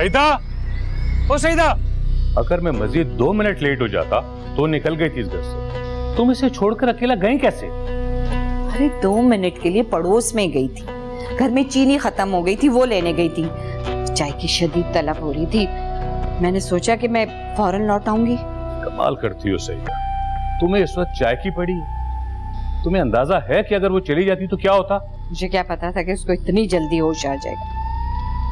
सईदा, ओ सईदा। अगर मैं मजीद 2 minute late हो जाता तो निकल गई थी इस घर से। तुम इसे छोड़कर अकेला गई कैसे? अरे 2 मिनट के लिए पड़ोस में गई थी, घर में चीनी खत्म हो गई थी, वो लेने गई थी। चाय की शदीद तलब हो रही थी, मैंने सोचा कि मैं फौरन लौट आऊंगी। कमाल करती हो सईदा, तुम्हें इस वक्त चाय की पड़ी है। तुम्हें अंदाजा है कि अगर वो चली जाती तो क्या होता? मुझे क्या पता था कि उसको इतनी जल्दी होश आ जाएगा।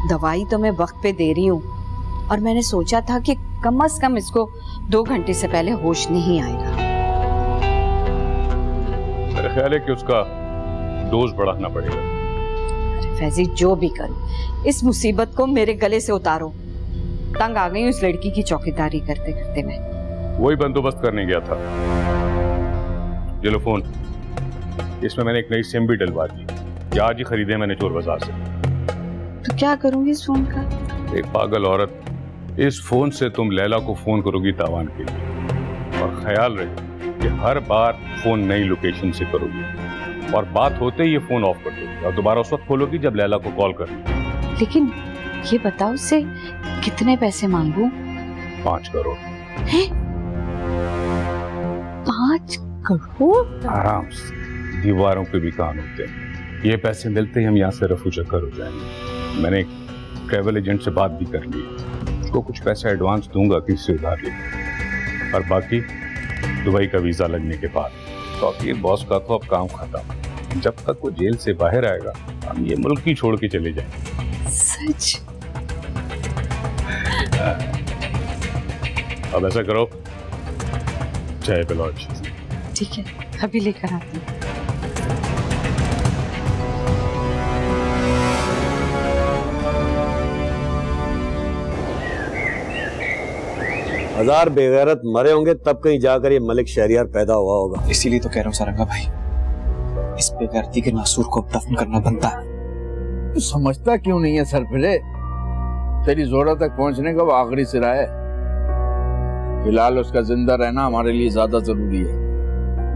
दवाई तो मैं वक्त पे दे रही हूँ, और मैंने सोचा था कि कम से कम इसको 2 घंटे से पहले होश नहीं आएगा। मेरा ख्याल है कि उसका डोज बढ़ाना पड़ेगा। फैजी, जो भी करो, इस मुसीबत को मेरे गले से उतारो। तंग आ गई उस लड़की की चौकीदारी करते करते मैं। वही बंदोबस्त करने गया था। ये लो फोन, इसमें मैंने एक नई सिम भी डलवा दी। ये आज ही खरीदे मैंने चोर बाजार से। तो क्या करूंगी इस फोन का? एक पागल औरत, इस फोन से तुम लैला को फोन करोगी तावान के लिए, और ख्याल रहे कि हर बार फोन नई लोकेशन से करोगी, और बात होते ही ये फोन ऑफ कर दोगी और दोबारा उस वक्त खोलोगी जब लैला को कॉल करनी। लेकिन ये बताओ उससे कितने पैसे मांगू? 5 करोड़। हैं? 5 करोड़? आराम से, दीवारों पे भी कान होते हैं। ये पैसे मिलते ही हम यहाँ से रफू चक्कर हो जाएंगे। मैंने एक ट्रैवल एजेंट से बात भी कर ली, उसको कुछ पैसा एडवांस दूंगा किसी उधार लेकर, और बाकी दुबई का वीजा लगने के बाद। तो अब ये बॉस का तो अब काम खत्म। जब तक वो जेल से बाहर आएगा हम ये मुल्क ही छोड़ के चले जाएंगे। सच? अब ऐसा करो, चाय पिलाओ अच्छी। ठीक है, अभी लेकर आती हूँ। हजार बेगैरत मरे होंगे तब कहीं जाकर ये मलिक शहरियार पैदा हुआ होगा। इसीलिए तो कह रहा हूँ सारंगा भाई, इस बेगैरती के नासूर को दफन करना बनता है। तू समझता क्यों नहीं है सरफिरे? तेरी जोरा तक पहुंचने का वो आखिरी सिरा है। फिलहाल उसका जिंदा रहना हमारे लिए ज्यादा जरूरी है।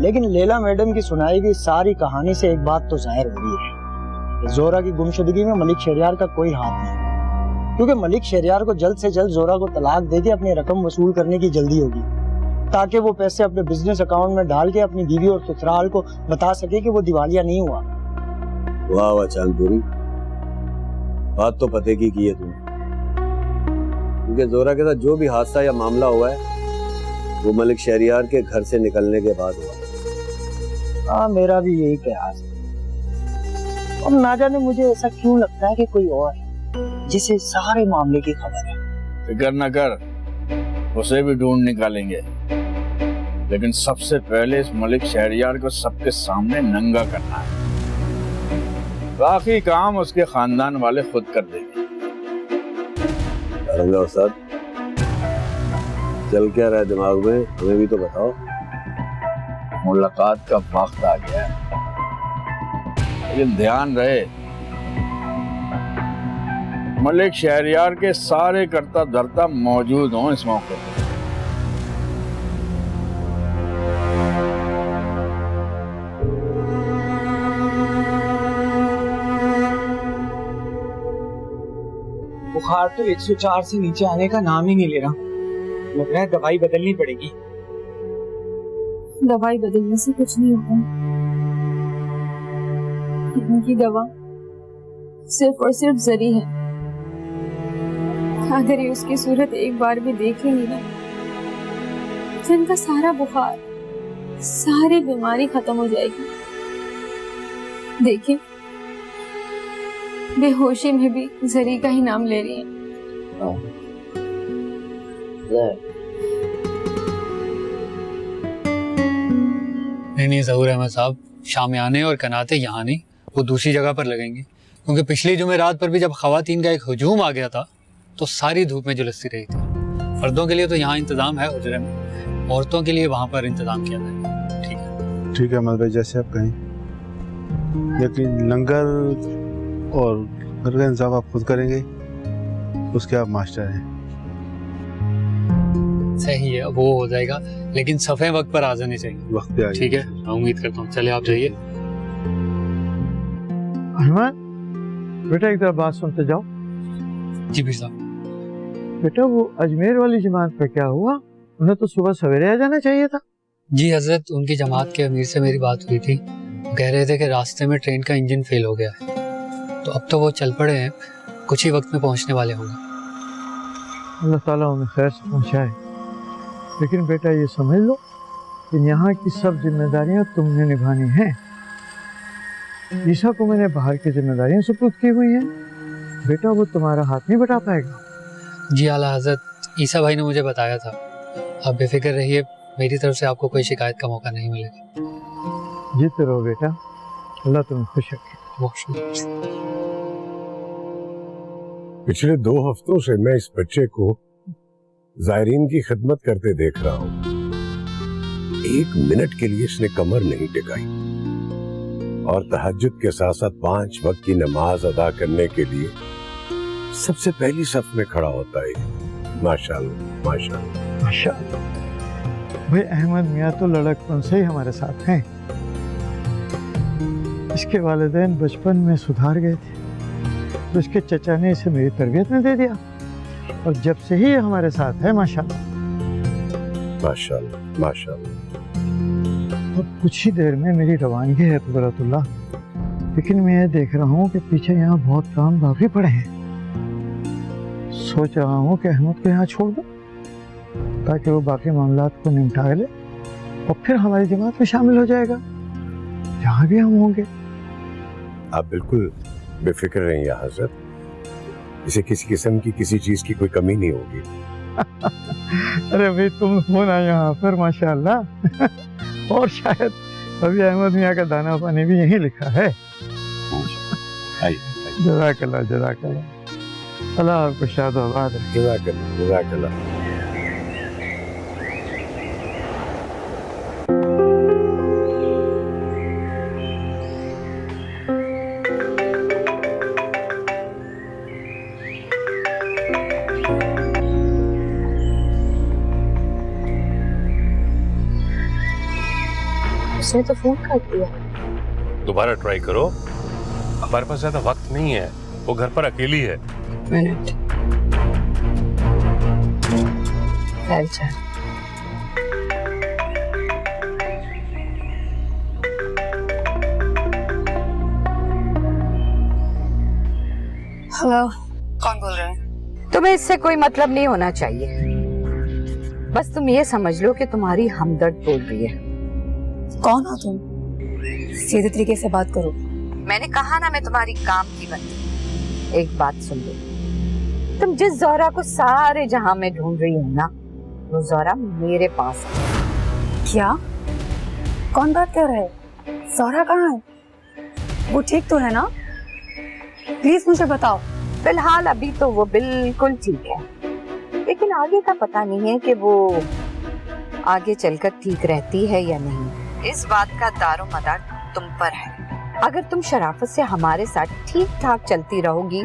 लेकिन लैला मैडम की सुनाई गई सारी कहानी से एक बात तो जाहिर हो रही है, जोरा की गुमशुदगी में मलिक शहरियार का कोई हाथ नहीं, क्योंकि मलिक शहरियार को जल्द से जल्द जोरा को तलाक देके अपनी रकम वसूल करने की जल्दी होगी, ताकि वो पैसे अपने बिजनेस अकाउंट में डाल के अपनी बीवी और ससुराल को बता सके कि वो दिवालिया नहीं हुआ। वाह वाह चांदपुरी, बात तो पते की है तुमने। क्योंकि जोरा के साथ जो भी हादसा या मामला हुआ है वो मलिक शहरियार के घर से निकलने के बाद हुआ। हाँ, मेरा भी यही ख्याल है। और ना जाने मुझे ऐसा क्यों लगता है कि कोई और है जिसे सारे मामले की खबर है। फिक्र न कर, उसे भी ढूंढ निकालेंगे, लेकिन सबसे पहले इस मलिक शहरियार को सबके सामने नंगा करना है। बाकी काम उसके खानदान वाले खुद कर देंगे। उस्ताद, चल क्या रहा है दिमाग में, हमें भी तो बताओ। मुलाकात का वक्त आ गया है, लेकिन ध्यान रहे मलिक शहरियार के सारे करता धरता मौजूद हों इस मौके पर। बुखार तो 104 से नीचे आने का नाम ही नहीं ले रहा। लग रहा है दवाई बदलनी पड़ेगी। दवाई बदलने से कुछ नहीं होता। इनकी दवा सिर्फ और सिर्फ जरी है। अगर ये उसकी सूरत एक बार भी देख लेंगी ना, तो इनका सारा बुखार, सारी बीमारी खत्म हो जाएगी। देखिए, बेहोशी में भी जरी का ही नाम ले रही है। नहीं ज़हूर अहमद साहब, शामियाने और कनाते यहाँ नहीं, वो दूसरी जगह पर लगेंगे, क्योंकि पिछली जुमेरात पर भी जब खवातीन का एक हजूम आ गया था तो सारी धूप में झुलसती रही थी। मर्दों के लिए तो यहाँ इंतजाम है हुजरे में, औरतों के लिए वहाँ पर इंतजाम किया जाएगा। ठीक है? ठीक है अहमद भाई, जैसे आप कहें। लेकिन लंगर और घर का इंतजाम आप खुद करेंगे, उसके आप मास्टर हैं। सही है, वो हो जाएगा, लेकिन सफ़े वक्त पर आ जाने चाहिए। वक्त पे आइए। ठीक है, मैं उम्मीद करता हूँ। चलिए आप जाइए। अहमद बेटा, एक तरह बात सुनते जाओ। जी भी साहब। बेटा वो अजमेर वाली जमात का क्या हुआ? उन्हें तो सुबह सवेरे आ जाना चाहिए था। जी हजरत, उनकी जमात के अमीर से मेरी बात हुई थी। वो कह रहे थे कि रास्ते में ट्रेन का इंजन फेल हो गया है, तो अब तो वो चल पड़े हैं, कुछ ही वक्त में पहुंचने वाले होंगे। अल्लाह ताला उन्हें खैर से पहुंचाए। लेकिन बेटा ये समझ लो कि यहाँ की सब जिम्मेदारियां तुमने निभानी हैं। ईसा को मैंने बाहर की जिम्मेदारियां सुपुर्द की हुई हैं। बेटा वो तुम्हारा हाथ नहीं बटा पाएगा। जी आला हजरत, ईसा भाई ने मुझे बताया था। आप बेफिक्र रहिए, मेरी तरफ से आपको कोई शिकायत का मौका नहीं मिलेगा। जीते रहो बेटा, अल्लाह तुम्हें खुश रखे। बहुत शुक्रिया। पिछले 2 हफ्तों से मैं इस बच्चे को जायरीन की खिदमत करते देख रहा हूँ। 1 मिनट के लिए इसने कमर नहीं टिकाई और तहज्जुद के साथ साथ 5 वक्त की नमाज अदा करने के लिए सबसे पहली सफ में खड़ा होता है। माशाअल्लाह माशाअल्लाह माशाअल्लाह। भाई अहमद मियाँ तो लड़कपन से ही हमारे साथ हैं। इसके वालिदैन बचपन में सुधार गए थे, तो इसके चचा ने इसे मेरी तरबियत में दे दिया और जब से ही ये हमारे साथ है माशाअल्लाह माशाअल्लाह माशाअल्लाह। अब कुछ ही देर में मेरी रवानगी है कुदरतुल्लाह, लेकिन मैं ये देख रहा हूँ कि पीछे यहाँ बहुत काम बाकी पड़े हैं। सोच रहा हूँ कि अहमद को यहाँ छोड़ दूँ ताकि वो बाकी मामलात को निपटा ले और फिर हमारी जमात में शामिल हो जाएगा, जहाँ भी हम होंगे। आप बिल्कुल बेफिक्र रहिए हजरत, इसे किसी किस्म की किसी चीज की कोई कमी नहीं होगी। अरे भाई तुम हो ना यहाँ पर माशाअल्लाह। और शायद अभी अहमद मियाँ का दाना पानी भी यही लिखा है। जज़ाकल्लाह जज़ाकल्लाह। अल्लाह आपको शाद आबाद रखे। जज़ाकल्लाह जज़ाकल्लाह। उसने तो फोन कर दिया। दोबारा ट्राई करो, हमारे पास ज्यादा वक्त नहीं है, वो घर पर अकेली है। मिनट। अच्छा। हेलो, कौन बोल रहे हैं? तुम्हें इससे कोई मतलब नहीं होना चाहिए। बस तुम ये समझ लो कि तुम्हारी हमदर्द बोल रही है। कौन हो तुम? सीधे तरीके से बात करो। मैंने कहा ना मैं तुम्हारी काम की बंदी। एक बात सुन लो, तुम जिस ज़ोहरा को सारे जहां में ढूंढ रही हो ना, वो ज़ोहरा मेरे पास है। क्या? कौन बात कर रहे? ज़ोहरा कहाँ है? वो ठीक तो है ना? प्लीज मुझे बताओ। फिलहाल अभी तो वो बिल्कुल ठीक है, लेकिन आगे का पता नहीं है कि वो आगे चलकर ठीक रहती है या नहीं। इस बात का दारो मदार तुम पर है। अगर तुम शराफत से हमारे साथ ठीक ठाक चलती रहोगी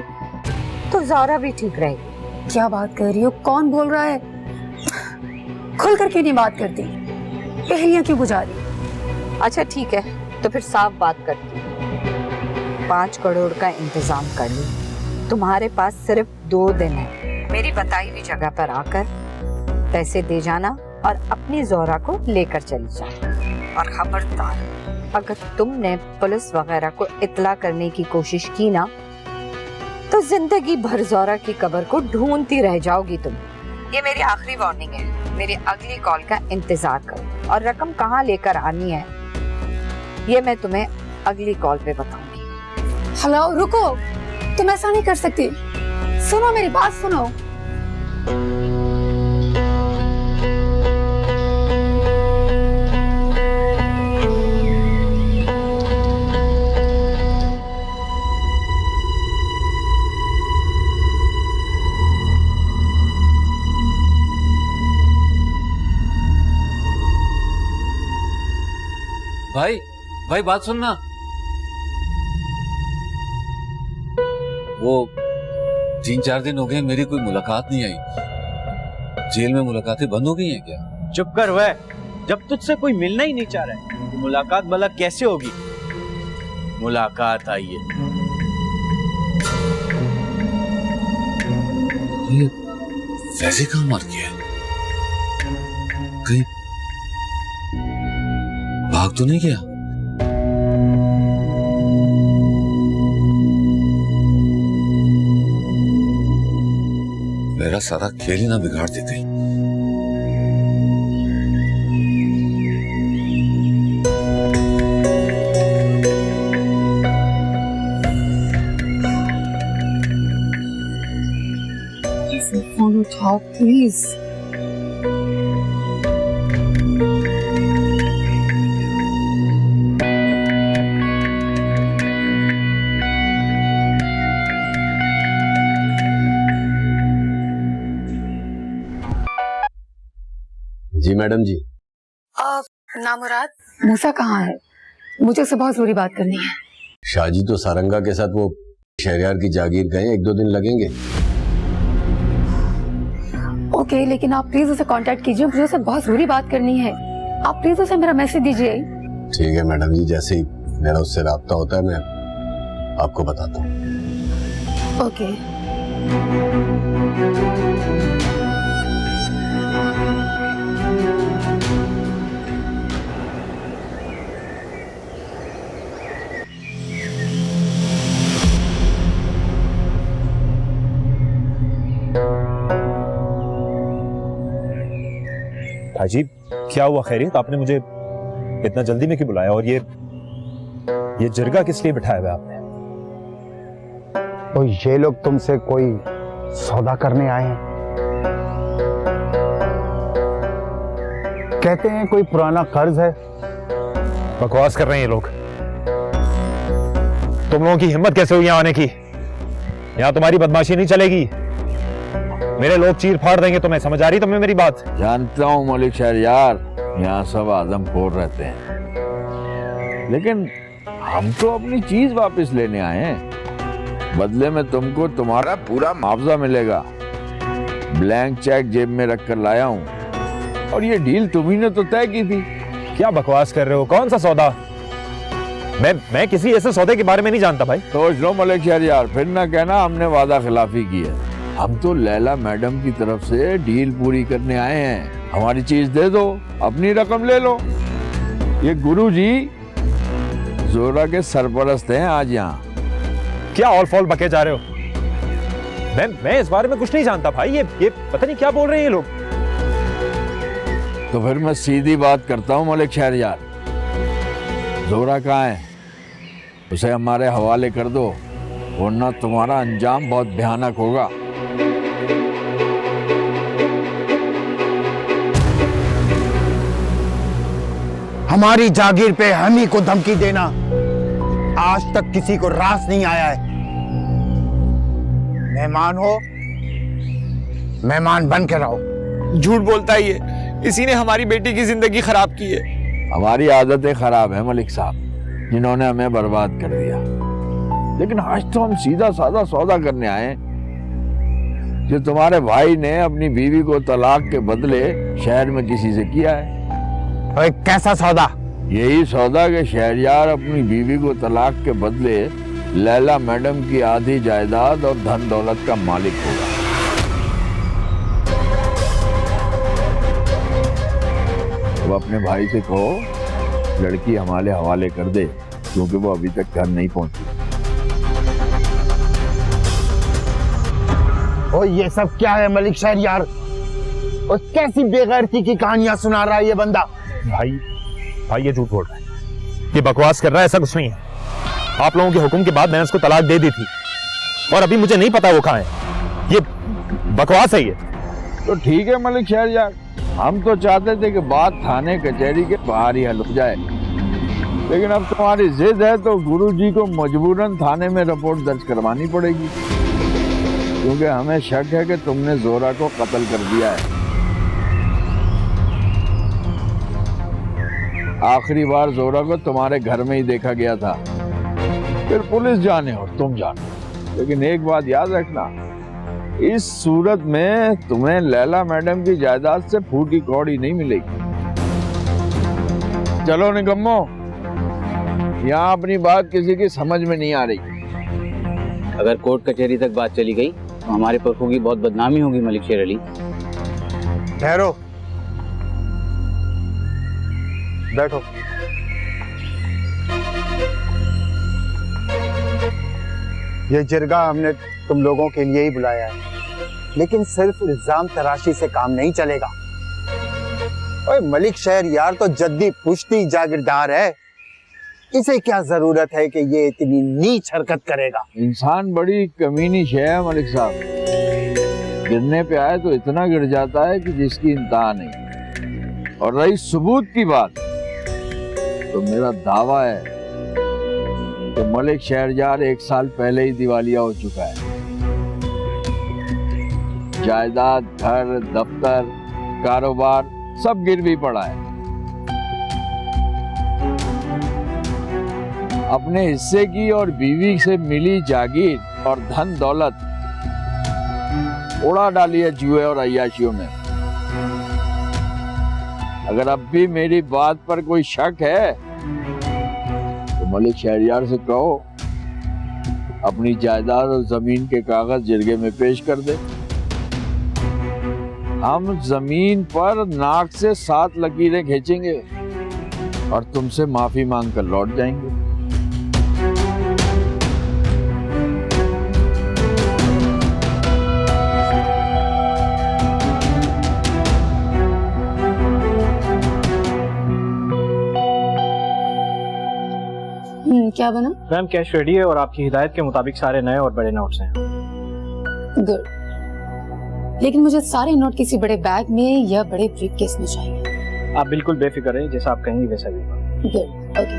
तो ज़ोहरा भी ठीक रहेगी। क्या बात कर रही हो? कौन बोल रहा है? खुल कर क्यों नहीं बात करती? पहेलियां क्यों बुझा रही? अच्छा ठीक है, तो फिर साफ बात करती हूँ। 5 करोड़ का इंतजाम कर लो। तुम्हारे पास सिर्फ 2 दिन है। मेरी बताई हुई जगह पर आकर पैसे दे जाना और अपनी ज़ोहरा को लेकर चली जाना। और खबरदार, अगर तुमने पुलिस वगैरह को इत्तला करने की कोशिश की ना, तो जिंदगी भर ज़ोहरा की कब्र को ढूंढती रह जाओगी तुम। ये मेरी आखिरी वार्निंग है। मेरी अगली कॉल का इंतजार करो और रकम कहाँ लेकर आनी है ये मैं तुम्हें अगली कॉल पे बताऊंगी। हेलो, रुको, तुम ऐसा नहीं कर सकती। सुनो, मेरी बात सुनो। भाई बात सुनना। वो 3-4 दिन हो गए मेरी कोई मुलाकात नहीं आई। जेल में मुलाकातें बंद हो गई हैं क्या? चुप कर वह, जब तुझसे कोई मिलना ही नहीं चाह रहा है तो मुलाकात भला कैसे होगी? मुलाकात आई है। वैसे कहाँ मार गया? कहीं भाग तो नहीं गया? मेरा सारा खेल ही ना बिगाड़ देते। फोन उठाओ प्लीज। जी मैडम जी। नामुराद, मूसा कहाँ है? मुझे उससे बहुत जरूरी बात करनी है। शाहजी तो सारंगा के साथ वो शहरियार की जागीर गए, 1-2 दिन लगेंगे। ओके, लेकिन आप प्लीज उसे कांटेक्ट कीजिए, मुझे उससे बहुत जरूरी बात करनी है। आप प्लीज उसे मेरा मैसेज दीजिए। ठीक है मैडम जी, जैसे ही मेरा उससे राब्ता होता है मैं आपको बताता हूँ। ओके। अजीब, क्या हुआ? खैरियत? आपने मुझे इतना जल्दी में क्यों बुलाया? और ये जिरगा किस लिए बिठाया हुआ आपने? तो ये लोग तुमसे कोई सौदा करने आए हैं? कहते हैं कोई पुराना कर्ज है। बकवास कर रहे हैं ये लोग। तुम लोगों की हिम्मत कैसे हुई यहाँ आने की? यहाँ तुम्हारी बदमाशी नहीं चलेगी, मेरे लोग चीर फाड़ देंगे तुम्हें। समझ आ रही तुम्हें मेरी बात? जानता हूँ मलिक शहरियार, यहाँ सब आदमखोर रहते हैं, लेकिन हम तो अपनी चीज वापस लेने आए हैं। बदले में तुमको तुम्हारा पूरा मुआवजा मिलेगा। ब्लैंक चेक जेब में रख कर लाया हूँ, और ये डील तुम्ही ने तो तय की थी। क्या बकवास कर रहे हो? कौन सा सौदा? मैं किसी ऐसे सौदे के बारे में नहीं जानता भाई। सोच लो मलिक शहरियार, फिर ना कहना हमने वादा खिलाफी की है। हम तो लैला मैडम की तरफ से डील पूरी करने आए हैं। हमारी चीज दे दो, अपनी रकम ले लो। ये गुरुजी जोरा के सरपरस्त हैं आज यहाँ। क्या ऑल फॉल बके जा रहे हो? मैं इस बारे में कुछ नहीं जानता भाई। ये पता नहीं क्या बोल रहे हैं ये लोग। तो फिर मैं सीधी बात करता हूँ मलिक शहरियार, जोरा कहाँ है? उसे हमारे हवाले कर दो, वरना तुम्हारा अंजाम बहुत भयानक होगा। हमारी जागीर पे हम ही को धमकी देना आज तक किसी को रास नहीं आया है। मेहमान हो, मेहमान बन के रहो। झूठ बोलता ही है, इसी ने हमारी बेटी की जिंदगी खराब की है। हमारी आदतें खराब है मलिक साहब, जिन्होंने हमें बर्बाद कर दिया। लेकिन आज तो हम सीधा साधा सौदा करने आए, जो तुम्हारे भाई ने अपनी बीवी को तलाक के बदले शहर में किसी से किया है। और कैसा सौदा? यही सौदा कि शहरियार अपनी बीवी को तलाक के बदले लैला मैडम की आधी जायदाद और धन दौलत का मालिक होगा। वो अपने भाई से कहो लड़की हमारे हवाले कर दे, क्योंकि वो अभी तक घर नहीं पहुंची। ओ ये सब क्या है मलिक शहरियार? और कैसी बेगैरती की कहानियां सुना रहा है ये बंदा? भाई ये झूठ बोल रहा है, ये बकवास कर रहा है। ऐसा कुछ नहीं है। आप लोगों के हुक्म के बाद मैंने उसको तलाक दे दी थी, और अभी मुझे नहीं पता वो कहाँ है। ये बकवास है ये। तो ठीक है मलिक शहरियार, हम तो चाहते थे कि बात थाने कचहरी के बाहर ही हल हो जाए, लेकिन अब तुम्हारी जिद है तो गुरुजी को मजबूरन थाने में रिपोर्ट दर्ज करवानी पड़ेगी, क्योंकि हमें शक है कि तुमने जोरा को कत्ल कर दिया है। आखिरी बार जोरा को तुम्हारे घर में ही देखा गया था, फिर पुलिस जाने और तुम जाने। लेकिन एक बात याद रखना, इस सूरत में तुम्हें लैला मैडम की जायदाद से फूटी कौड़ी नहीं मिलेगी। चलो निकम्मो, यहाँ अपनी बात किसी की समझ में नहीं आ रही। अगर कोर्ट कचहरी तक बात चली गई तो हमारे पुरखों की बहुत बदनामी होगी मलिक शेर अली। ठहरो, बैठो। ये जिरगा हमने तुम लोगों के लिए ही बुलाया है, लेकिन सिर्फ इल्जाम तराशी से काम नहीं चलेगा। ओए, मलिक शहरयार तो जद्दी पुश्ती जागीरदार है, इसे क्या जरूरत है कि ये इतनी नीच हरकत करेगा। इंसान बड़ी कमीनी शय है मलिक साहब, गिरने पे आए तो इतना गिर जाता है कि जिसकी इंतहा नहीं। और रही सबूत की बात, तो मेरा दावा है कि मलिक शहरयार 1 साल पहले ही दिवालिया हो चुका है। जायदाद, घर, दफ्तर, कारोबार सब गिरवी पड़ा है। अपने हिस्से की और बीवी से मिली जागीर और धन दौलत उड़ा डाली है जुए और अय्याशियों में। अगर अब भी मेरी बात पर कोई शक है तो मलिक शहरयार से कहो अपनी जायदाद और जमीन के कागज जिरगे में पेश कर दे। हम जमीन पर नाक से 7 लकीरें खींचेंगे और तुमसे माफी मांगकर लौट जाएंगे। क्या बना? मैम कैश रेडी है और आपकी हिदायत के मुताबिक सारे नए और बड़े नोट्स हैं। गुड, लेकिन मुझे सारे नोट किसी बड़े बैग में या बड़े ब्रीफकेस में चाहिए। आप बिल्कुल बेफिक्र हैं, जैसा आप कहेंगे वैसा ही होगा। Good, okay.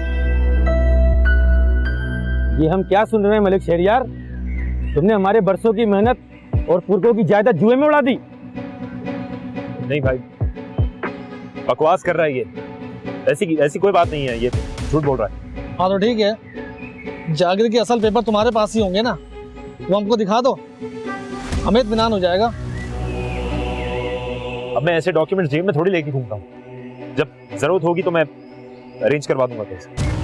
ये हम क्या सुन रहे हैं मलिक शहरयार? तुमने हमारे बरसों की मेहनत और पुरखों की जायदाद जुए में उड़ा दी। नहीं भाई, बकवास कर रहा है ये। ऐसी कोई बात नहीं है, ये झूठ बोल रहा है। हाँ तो ठीक है, जागीर के असल पेपर तुम्हारे पास ही होंगे ना, वो हमको दिखा दो, हमें इत्मीनान हो जाएगा। अब मैं ऐसे डॉक्यूमेंट्स जेब में थोड़ी लेके घूमता हूँ, जब जरूरत होगी तो मैं अरेंज करवा दूंगा।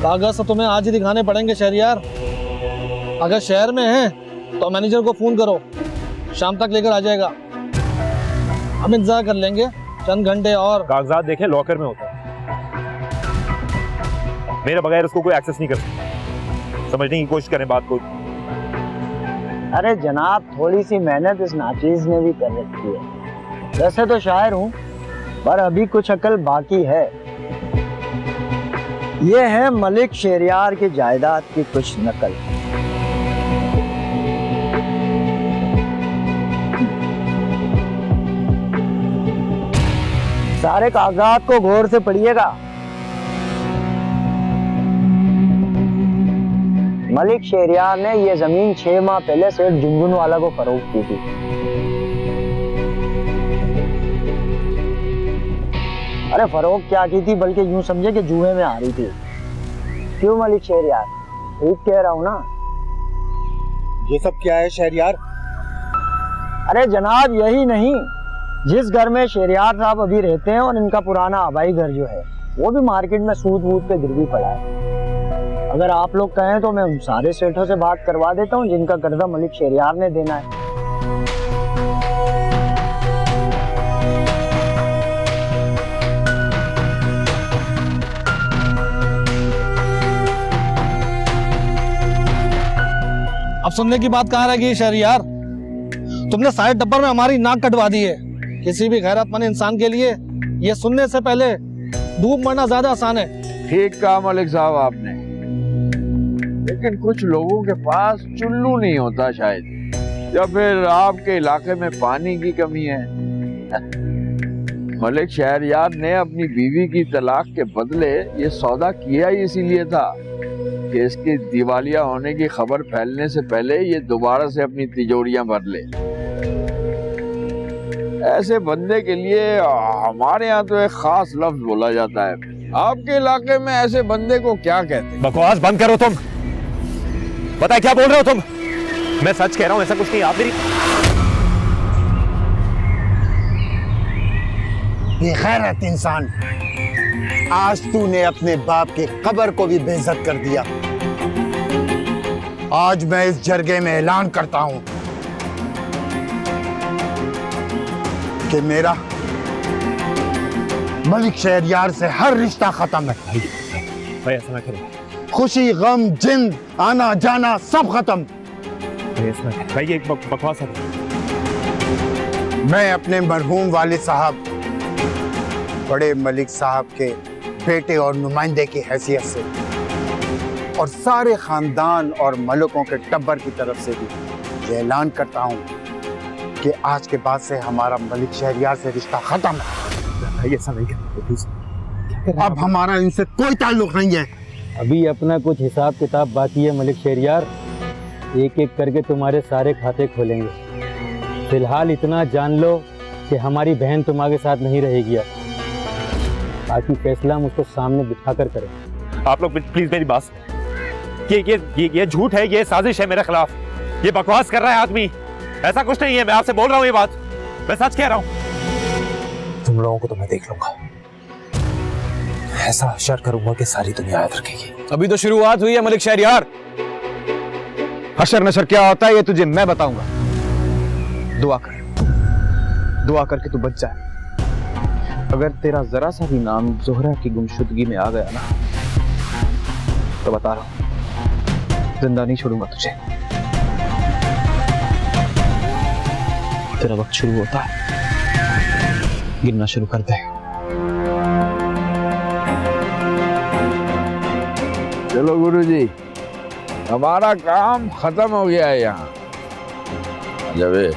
कागज तो तुम्हें आज ही दिखाने पड़ेंगे शहरयार। अगर शहर में है तो मैनेजर को फोन करो, शाम तक लेकर आ जाएगा। हम इंतजार कर लेंगे चंद घंटे और। कागजात देखें लॉकर में होता है, मेरे बगैर उसको कोई एक्सेस नहीं कर सकता। समझने की कोशिश करें बात को। अरे जनाब, थोड़ी सी मेहनत इस नाचीज ने भी कर रखी है। वैसे तो शायर हूँ, पर अभी कुछ अकल बाकी है। ये है मलिक शहरयार की जायदाद की कुछ नकल। सारे कागजात को गौर से पढ़िएगा। मलिक शहरयार ने ये जमीन 6 माह पहले सेठ झुनझुनवाला को फरोख्त की थी। अरे फरोख्त क्या की थी, बल्कि यूं समझे कि जुए में आ रही थी। क्यों मलिक शहरयार, ठीक कह रहा हूं ना? ये सब क्या है शहरयार? अरे जनाब, यही नहीं, जिस घर में शहरयार साहब अभी रहते हैं और इनका पुराना आबाई घर जो है वो भी मार्केट में सूद वूद पे गिरवी पड़ा है। अगर आप लोग कहें तो मैं उन सारे सेठों से बात करवा देता हूं जिनका कर्जा मलिक शहरयार ने देना है। अब सुनने की बात कहाँ रह गई शहरयार? तुमने सारे टब्बर में हमारी नाक कटवा दी है। किसी भी गैरतमंद इंसान के लिए ये सुनने से पहले डूब मरना ज्यादा आसान है। ठीक कहा मलिक साहब आपने, लेकिन कुछ लोगों के पास चुल्लू नहीं होता शायद, या फिर आपके इलाके में पानी की कमी है। मलिक शहरयार ने अपनी बीवी की तलाक के बदले ये सौदा किया ही इसीलिए था कि इसके दिवालिया होने की खबर फैलने से पहले ये दोबारा से अपनी तिजोरियां भर ले। ऐसे बंदे के लिए हमारे यहाँ तो एक खास लफ्ज बोला जाता है। आपके इलाके में ऐसे बंदे को क्या कहते हैं? बकवास बंद करो तुम। पता क्या बोल रहे हो तुम? मैं सच कह रहा हूं, ऐसा कुछ नहीं। आप मेरी बेगैरत इंसान, आज तूने अपने बाप की कब्र को भी बेइज्जत कर दिया। आज मैं इस जरगे में ऐलान करता हूं कि मेरा मलिक शहरयार से हर रिश्ता खत्म है। भाई ऐसा ना करें खुशी गम जिंद आना जाना सब खत्म। भाई ऐसा ना करें भाई, ये बकवास है। मैं अपने मरहूम वालिद साहब बड़े मलिक साहब के बेटे और नुमाइंदे की हैसियत से और सारे खानदान और मलकों के टब्बर की तरफ से भी ये ऐलान करता हूँ कि आज के बाद से हमारा मलिक शहरयार से रिश्ता खत्म है। भाई ऐसा नहीं करें, अब हमारा इनसे कोई ताल्लुक नहीं है। अभी अपना कुछ हिसाब किताब बाकी है मलिक शहरयार, एक एक करके तुम्हारे सारे खाते खोलेंगे। फिलहाल इतना जान लो कि हमारी बहन तुम्हारे साथ नहीं रहेगी, बाकी फैसला हम उसको सामने बिठाकर करें। आप लोग प्लीज मेरी बात, ये झूठ है, ये साजिश है मेरे खिलाफ, ये बकवास कर रहा है आदमी, ऐसा कुछ नहीं है। मैं आपसे बोल रहा हूँ ये बात, मैं सच कह रहा हूँ। तुम लोगों को तो मैं देख लूंगा, ऐसा हशर करूंगा कि सारी दुनिया याद रखेगी। अभी तो शुरुआत हुई है मलिक शहरयार। हशर नशर क्या होता है ये तुझे मैं बताऊंगा। दुआ करके तू बच जाए। अगर तेरा जरा सा भी नाम जोहरा की गुमशुदगी में आ गया ना, तो बता रहा हूं जिंदा नहीं छोड़ूंगा तुझे। तेरा वक्त शुरू होता है, गिनना शुरू कर दे। चलो गुरुजी, हमारा काम खत्म हो गया है यहाँ। जावेद,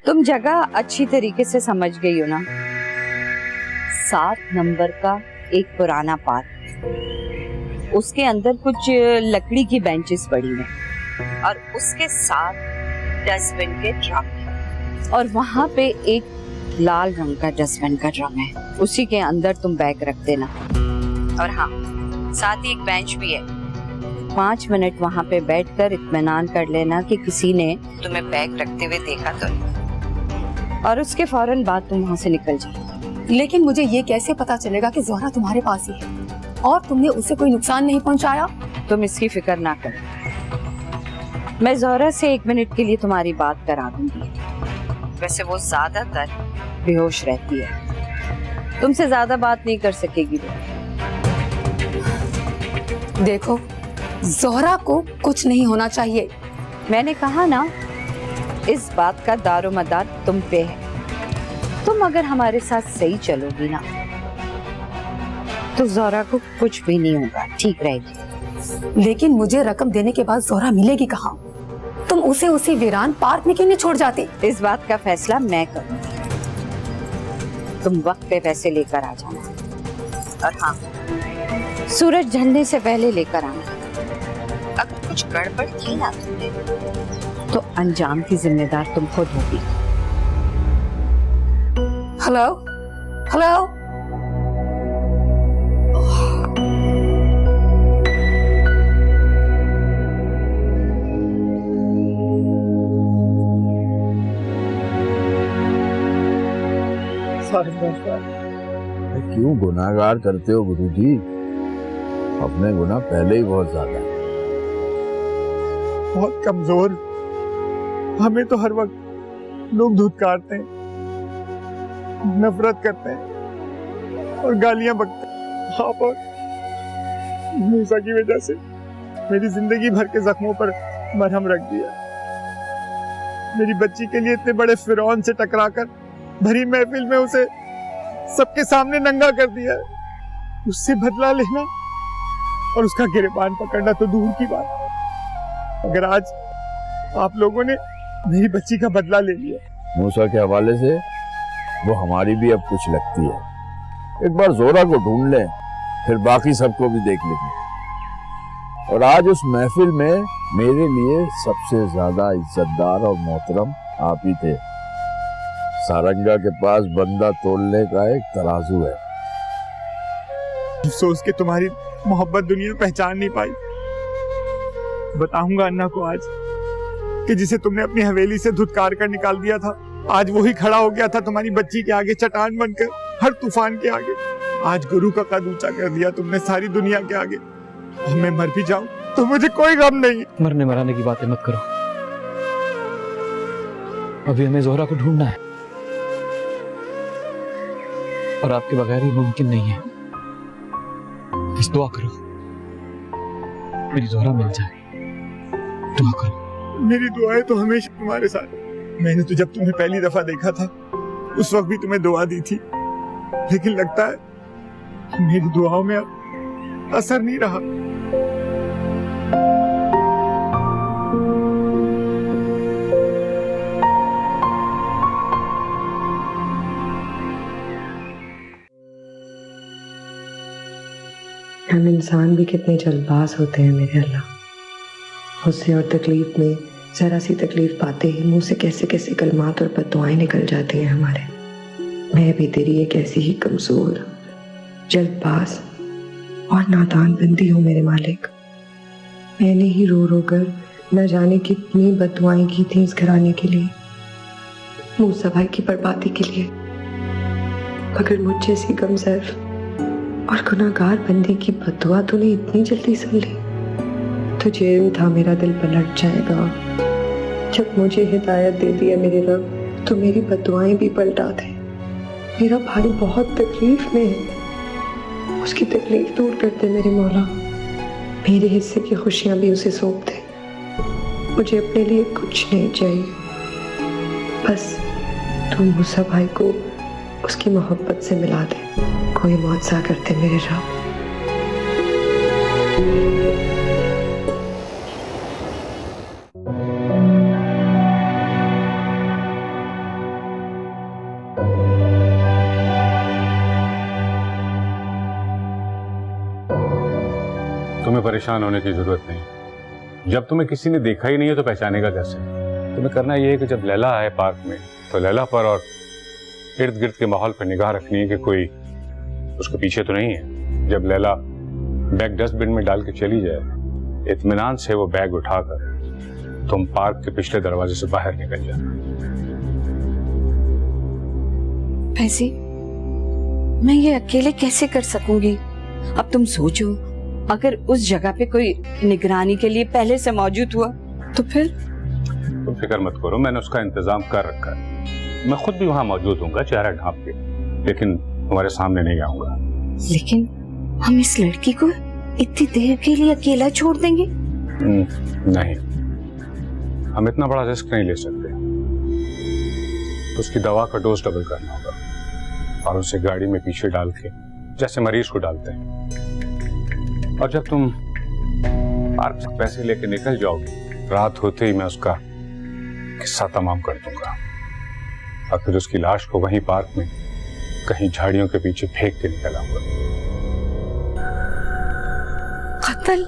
तुम जगह अच्छी तरीके से समझ गई हो ना। 7 नंबर का एक पुराना पार्क, उसके अंदर कुछ लकड़ी की बेंचेस पड़ी हैं और उसके साथ डस्टबिन के ड्रम, और वहाँ पे एक लाल रंग का डस्टबिन का ड्रम है, उसी के अंदर तुम बैग रख देना। और हाँ, साथ ही एक बेंच भी है। 5 मिनट वहाँ पे बैठकर इत्मीनान कर लेना कि किसी ने तुम्हें बैग रखते हुए देखा तो नहीं, और उसके फौरन बाद तुम वहाँ से निकल जाओ। लेकिन मुझे ये कैसे पता चलेगा कि जोहरा तुम्हारे पास ही है और तुमने उसे कोई नुकसान नहीं पहुंचाया? तुम इसकी फिक्र ना करो, मैं जोहरा से 1 मिनट के लिए तुम्हारी बात करा दूंगी। वैसे वो ज्यादातर बेहोश रहती है, तुमसे ज्यादा बात नहीं कर सकेगी। देखो, जोहरा को कुछ नहीं होना चाहिए। मैंने कहा ना, इस बात का दारोमदार तुम पे है। तुम अगर हमारे साथ सही चलोगी ना, तो जोहरा को कुछ भी नहीं होगा, ठीक रहेगी। लेकिन मुझे रकम देने के बाद जोहरा मिलेगी कहाँ? तुम उसे उसी वीरान पार्क में क्यों नहीं छोड़ जाती? इस बात का फैसला मैं करूंगी। तुम वक्त पे पैसे लेकर आ जाना, और हाँ, सूरज ढलने से पहले लेकर आना। अगर कुछ गड़बड़ की ना तुमने, तो अंजाम की जिम्मेदार तुम खुद होगी। हेलो हेलो, क्यों गुनाहगार करते हो गुरुजी? अपने गुनाह पहले ही बहुत ज्यादा है। बहुत कमजोर, हमें तो हर वक्त लोग धुतकारते हैं, नफरत करते हैं और गालियां बकते हैं। आप और मूसा की वजह से मेरी जिंदगी भर के जख्मों पर मरहम रख दिया। मेरी बच्ची के लिए इतने बड़े फिरौन से टकराकर भरी महफिल में उसे सबके सामने नंगा कर दिया। उससे बदला लेना और उसका गिरबान पकड़ना तो दूर की बात, अगर आज आप लोगों ने मेरी बच्ची का बदला ले लिया। मूसा के हवाले से वो हमारी भी अब कुछ लगती है। एक बार जोरा को ढूंढ लें, फिर बाकी सबको भी देख लेंगे। और आज उस महफिल में मेरे लिए सबसे ज्यादा इज्जतदार और मोहतरम आप ही थे। सारंगा के पास बंदा तोलने का एक तराजू है। सोच के तुम्हारी मोहब्बत दुनिया पहचान नहीं पाई। बताऊंगा अन्ना को आज कि जिसे तुमने अपनी हवेली से धुतकार कर निकाल दिया था, आज वही खड़ा हो गया था तुम्हारी बच्ची के आगे, चट्टान बनकर हर तूफान के आगे। आज गुरु का कद ऊंचा कर दिया तुमने सारी दुनिया के आगे। और मैं मर भी जाऊं तो मुझे कोई गम नहीं। मरने मराने की बातें मत करो, अभी हमें जोहरा को ढूंढना है और आपके बगैर ही मुमकिन नहीं है। बस दुआ करो मेरी जोहरा मिल जाए, दुआ करो। मेरी दुआएं तो हमेशा तुम्हारे साथ। मैंने तो जब तुम्हें पहली दफा देखा था उस वक्त भी तुम्हें दुआ दी थी, लेकिन लगता है कि मेरी दुआओं में अब असर नहीं रहा। हम इंसान भी कितने जल्दबाज होते हैं मेरे अल्लाह। गुस्से और तकलीफ में जरा सी तकलीफ पाते ही मुंह से कैसे कैसे कलमात और बद्दुआएं निकल जाती हैं हमारे। मैं भी तेरी एक ऐसी ही कमजोर, जल्दबाज और नादान बंदी हूँ मेरे मालिक। मैंने ही रो रो कर न जाने कितनी बद्दुआएं की थी इस घराने के लिए, मूसा भाई की बर्बादी के लिए। अगर मुझ जैसी कमजोर और गुनाहगार बंदी की बद्दुआ तूने इतनी जल्दी सुन ली, तुझे इल्म था मेरा दिल पलट जाएगा। जब मुझे हिदायत दे दी है मेरे रब, तो मेरी बद्दुआएं भी पलटा दे। मेरा भाई बहुत तकलीफ में है, उसकी तकलीफ दूर कर दे मेरे मौला। मेरे हिस्से की खुशियां भी उसे सौंप दे। मुझे अपने लिए कुछ नहीं चाहिए, बस तू मूसा भाई को उसकी मोहब्बत से मिला दे। कोई मुआवजा करते मेरे रब। तुम्हें परेशान होने की जरूरत नहीं। जब तुम्हें किसी ने देखा ही नहीं है तो पहचानेगा कैसे? तुम्हें करना यह है कि जब लैला आए पार्क में तो लैला पर और इर्द गिर्द के माहौल पर निगाह रखनी है कि कोई उसके पीछे तो नहीं है। जब लैला बैग डस्टबिन में डाल के चली जाए, इत्मीनान से वो बैग उठाकर तुम पार्क के पिछले दरवाजे से बाहर निकल जाना। फैजी, मैं ये अकेले कैसे कर सकूंगी? अब तुम सोचो, अगर उस जगह पे कोई निगरानी के लिए पहले से मौजूद हुआ तो फिर? तुम फिक्र मत करो, मैंने उसका इंतजाम कर रखा है। मैं खुद भी वहां मौजूद हूँ चेहरा ढांप के, लेकिन तुम्हारे सामने नहीं आऊंगा। लेकिन हम इस लड़की को इतनी देर के लिए अकेला छोड़ देंगे? नहीं, हम इतना बड़ा रिस्क नहीं ले सकते। उसकी दवा का डोज डबल करना होगा और उसे गाड़ी में पीछे डाल के जैसे मरीज को डालते हैं। और जब तुम पार्क से पैसे लेके निकल जाओगे, रात होते ही मैं उसका किस्सा तमाम कर दूंगा और फिर उसकी लाश को वहीं पार्क में कहीं झाड़ियों के पीछे फेंक के निकल आऊंगा। कत्ल?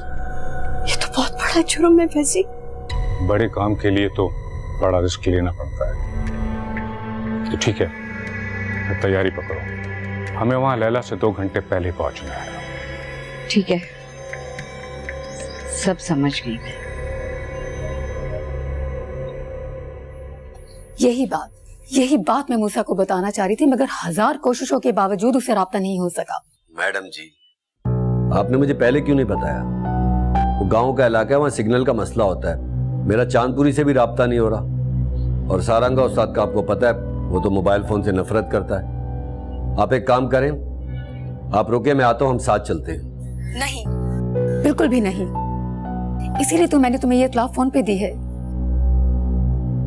ये तो बहुत बड़ा जुर्म है फैजी। बड़े काम के लिए तो बड़ा रिस्क लेना पड़ता है। तो ठीक है, तैयारी पकड़ो, हमें वहां लैला से 2 घंटे पहले पहुंचना है। ठीक है, सब समझ गई मैं। यही बात मैं मूसा को बताना चाह रही थी, मगर 1000 कोशिशों के बावजूद उससे राब्ता नहीं हो सका। मैडम जी, आपने मुझे पहले क्यों नहीं बताया? वो गांव का इलाका है, वहाँ सिग्नल का मसला होता है। मेरा चांदपुरी से भी राब्ता नहीं हो रहा, और सारंगा उस्ताद का आपको पता है, वो तो मोबाइल फोन से नफरत करता है। आप एक काम करें, आप रुके, मैं आता हूँ, हम साथ चलते हैं। नहीं, बिल्कुल भी नहीं। इसीलिए तो मैंने तुम्हें ये इत्तला फोन पे दी है।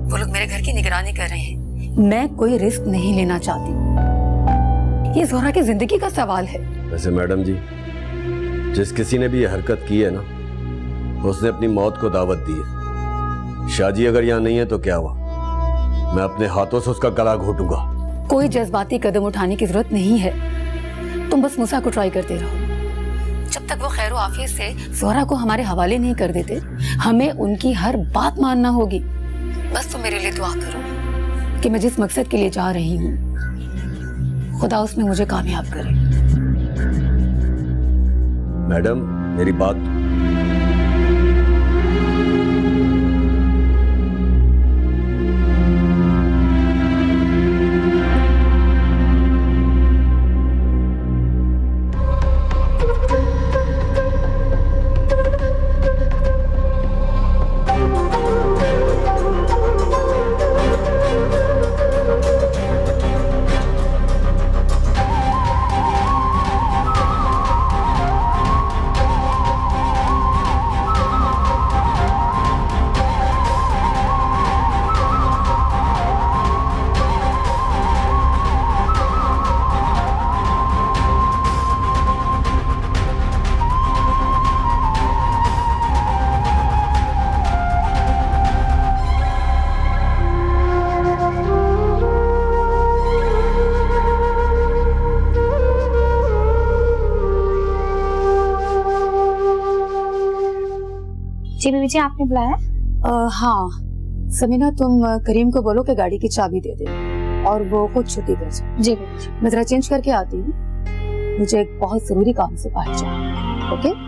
वो लोग मेरे घर की निगरानी कर रहे हैं। मैं कोई रिस्क नहीं लेना चाहती। ये जोहरा की जिंदगी का सवाल है। वैसे मैडम जी, जिस किसी ने भी ये हरकत की है ना, उसने अपनी मौत को दावत दी है। शाजी अगर यहाँ नहीं है तो क्या हुआ? मैं अपने हाथों से उसका गला घोटूंगा। कोई जज्बाती कदम उठाने की जरूरत नहीं है। तुम बस मूसा को ट्राई करते रहो। जब तक वो खैरो आफियत से जोहरा को हमारे हवाले नहीं कर देते, हमें उनकी हर बात मानना होगी। बस तुम मेरे लिए दुआ करो कि मैं जिस मकसद के लिए जा रही हूँ खुदा उसमें मुझे कामयाब करे। मैडम मेरी बात जी बीबी जी, आपने बुलाया? हाँ समीना, तुम करीम को बोलो कि गाड़ी की चाबी दे दे और वो खुद छुट्टी कर जाए। जी बीबी जी। मैं जरा चेंज करके आती हूँ, मुझे एक बहुत जरूरी काम से बाहर जाना। ओके?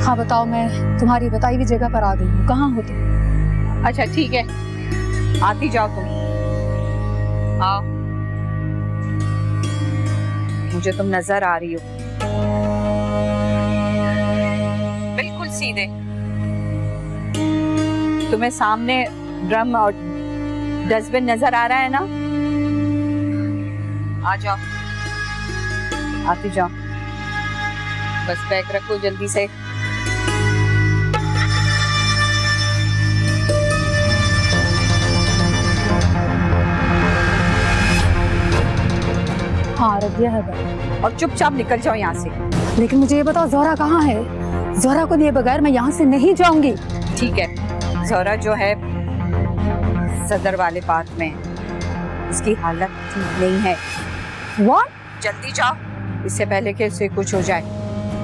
हाँ बताओ, मैं तुम्हारी बताई हुई जगह पर आ गई हूँ। कहाँ हो तुम? अच्छा ठीक है, आती जाओ तुम। आओ, मुझे तुम नजर आ रही हो, बिल्कुल सीधे। तुम्हें सामने ड्रम और डस्टबिन नजर आ रहा है ना? आ जाओ, आती जाओ। बस बैग रखो जल्दी से। हाँ रख दिया है बैग। और चुपचाप निकल जाओ यहाँ से। लेकिन मुझे ये बताओ जोहरा कहाँ है? जोहरा को लिए बगैर मैं यहाँ से नहीं जाऊंगी। ठीक है, जोहरा जो है सदर वाले पार्क में, उसकी हालत ठीक नहीं है। What? जल्दी जाओ, इससे पहले कि उसे कुछ हो जाए।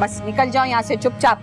बस निकल जाओ यहाँ से चुपचाप।